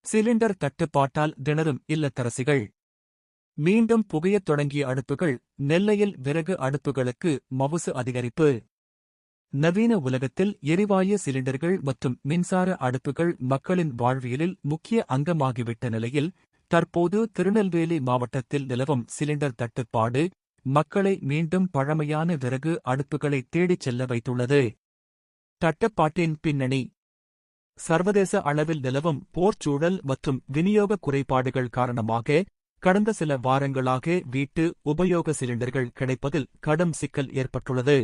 Cylinder தட்டுப்பாட்டால் திணறும் இல்லத்தரசிகள். மீண்டும் புகையத் தொடங்கிய அடுப்புகள். நெல்லையில் விறகு அடுப்புகளுக்கு மவுசு அதிகரிப்பு. நவீன உலகத்தில் எரிவாயு சிலிண்டர்கள் மற்றும் மின்சார அடுப்புகள் மக்களின் வாழ்வியலில் முக்கிய அங்கமாகிவிட்ட நிலையில், தற்போது திருநெல்வேலி மாவட்டத்தில் நிலவும் சிலிண்டர் தட்டுப்பாடு மக்களை மீண்டும் பழமையான விறகு அடுப்புகளை தேடிச் செல்ல வைத்துள்ளது. தட்டுப்பாட்டின் பின்னணி: சர்வதேச அளவில் நிலவும் போர்ச்சூழல் மற்றும் விநியோக குறைபாடுகள் காரணமாக கடந்த சில வாரங்களாக வீட்டு உபயோக சிலிண்டர்கள் கிடைப்பதில் கடும் சிக்கல் ஏற்பட்டுள்ளது.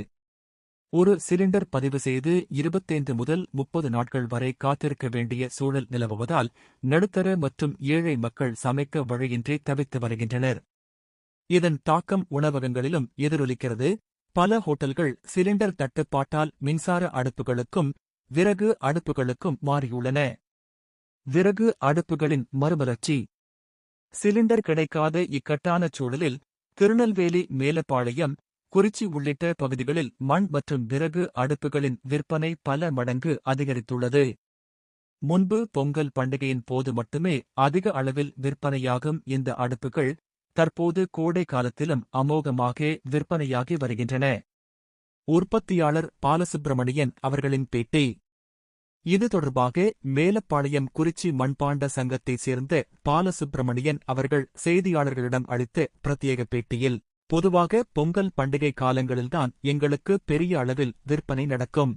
ஒரு சிலிண்டர் பதிவு செய்து 25 முதல் 30 நாட்கள் வரை காத்திருக்க வேண்டிய சூழல் நிலவுவதால் நடுத்தர மற்றும் ஏழை மக்கள் சமைக்க வழியின்றி தவித்து வருகின்றனர். இதன் தாக்கம் உணவகங்களிலும் எதிரொலிக்கிறது. பல ஹோட்டல்கள் சிலிண்டர் தட்டுப்பாட்டால் மின்சார அடுப்புகளுக்கும் விறகு அடுப்புகளுக்கும் மாறியுள்ளன. விறகு அடுப்புகளின் மறுமலர்ச்சி: சிலிண்டர் கிடைக்காத இக்கட்டான சூழலில் திருநெல்வேலி, மேலப்பாளையம், குறிச்சி உள்ளிட்ட பகுதிகளில் மண் மற்றும் விறகு அடுப்புகளின் விற்பனை பல மடங்கு அதிகரித்துள்ளது. முன்பு பொங்கல் பண்டிகையின் போது மட்டுமே அதிக அளவில் விற்பனையாகும் இந்த அடுப்புகள் தற்போது கோடை காலத்திலும் அமோகமாக விற்பனையாகி வருகின்றன. உற்பத்தியாளர் பாலசுப்பிரமணியன் அவர்களின் பேட்டி: இது தொடர்பாக மேலப்பாளையம் குறிச்சி மண்பாண்ட சங்கத்தைச் சேர்ந்த பாலசுப்பிரமணியன் அவர்கள் செய்தியாளர்களிடம் அளித்த பிரத்யேக பேட்டியில், பொதுவாக பொங்கல் பண்டிகை காலங்களில்தான் எங்களுக்கு பெரிய அளவில் விற்பனை நடக்கும்.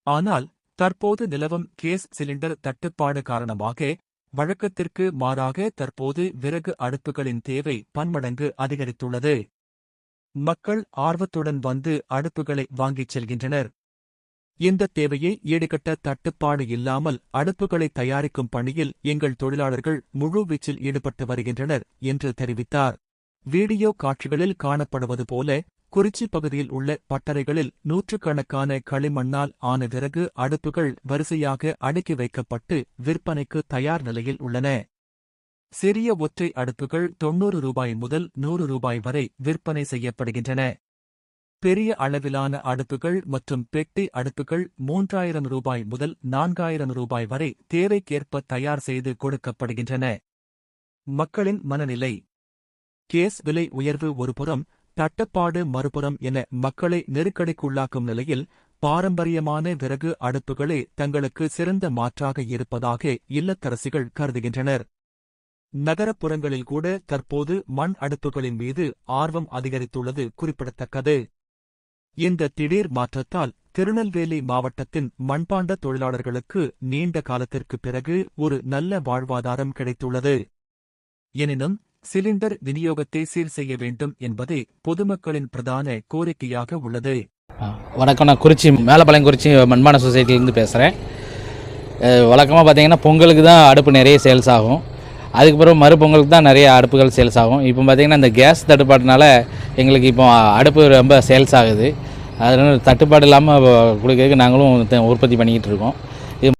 ஆனால் தற்போது நிலவும் கேஸ் சிலிண்டர் தட்டுப்பாடு காரணமாக வழக்கத்திற்கு மாறாக தற்போது விறகு அடுப்புகளின் தேவை பன்மடங்கு அதிகரித்துள்ளது. மக்கள் ஆர்வத்துடன் வந்து அடுப்புகளை வாங்கிச் செல்கின்றனர். இந்த தேவையை ஈடுகட்ட தட்டுப்பாடு இல்லாமல் அடுப்புகளை தயாரிக்கும் பணியில் எங்கள் தொழிலாளர்கள் முழுவீச்சில் ஈடுபட்டு வருகின்றனர் என்று தெரிவித்தார். வீடியோ காட்சிகளில் காணப்படுவது போல குறிச்சி பகுதியில் உள்ள பட்டறைகளில் நூற்றுக்கணக்கான களிமண்ணால் ஆன விறகு அடுப்புகள் வரிசையாக அடுக்கி வைக்கப்பட்டு விற்பனைக்கு தயார் நிலையில் உள்ளன. சிறிய ஒற்றை அடுப்புகள் 90 ரூபாய் முதல் 100 ரூபாய் வரை விற்பனை செய்யப்படுகின்றன. பெரிய அளவிலான அடுப்புகள் மற்றும் பெட்டி அடுப்புகள் 3000 ரூபாய் முதல் 4000 ரூபாய் வரை தேவைக்கேற்ப தயார் செய்து கொடுக்கப்படுகின்றன. மக்களின் மனநிலை: கேஸ் விலை உயர்வு ஒருபுறம், தட்டுப்பாடு மறுபுறம் என மக்களை நெருக்கடிக்குள்ளாக்கும் நிலையில் பாரம்பரியமான விறகு அடுப்புகளே தங்களுக்கு சிறந்த மாற்றாக இருப்பதாக இல்லத்தரசிகள் கருதுகின்றனர். நகரப்புறங்களில் கூட தற்போது மண் அடுப்புகளின் மீது ஆர்வம் அதிகரித்துள்ளது குறிப்பிடத்தக்கது. இந்த திடீர் மாற்றத்தால் திருநெல்வேலி மாவட்டத்தின் மண்பாண்ட தொழிலாளர்களுக்கு நீண்ட காலத்திற்கு பிறகு ஒரு நல்ல வாழ்வாதாரம் கிடைத்துள்ளது. எனினும் சிலிண்டர் விநியோகத்தை சீர் செய்ய வேண்டும் என்பதே பொதுமக்களின் பிரதான கோரிக்கையாக உள்ளது. வணக்கம், நான் குறிச்சி மேலப்பாளையம் குறிச்சி மண்பான சொசைட்டிலேருந்து பேசுகிறேன். வழக்கமாக பார்த்தீங்கன்னா பொங்கலுக்கு தான் அடுப்பு நிறைய சேல்ஸ் ஆகும். அதுக்கப்புறம் மறுபொங்கலுக்கு தான் நிறைய அடுப்புகள் சேல்ஸ் ஆகும். இப்போ பார்த்திங்கன்னா இந்த கேஸ் தட்டுப்பாட்டினால எங்களுக்கு இப்போ அடுப்பு ரொம்ப சேல்ஸ் ஆகுது. அதனால் தட்டுப்பாடு இல்லாமல் கொடுக்கறதுக்கு நாங்களும் உற்பத்தி பண்ணிக்கிட்டு இருக்கோம்.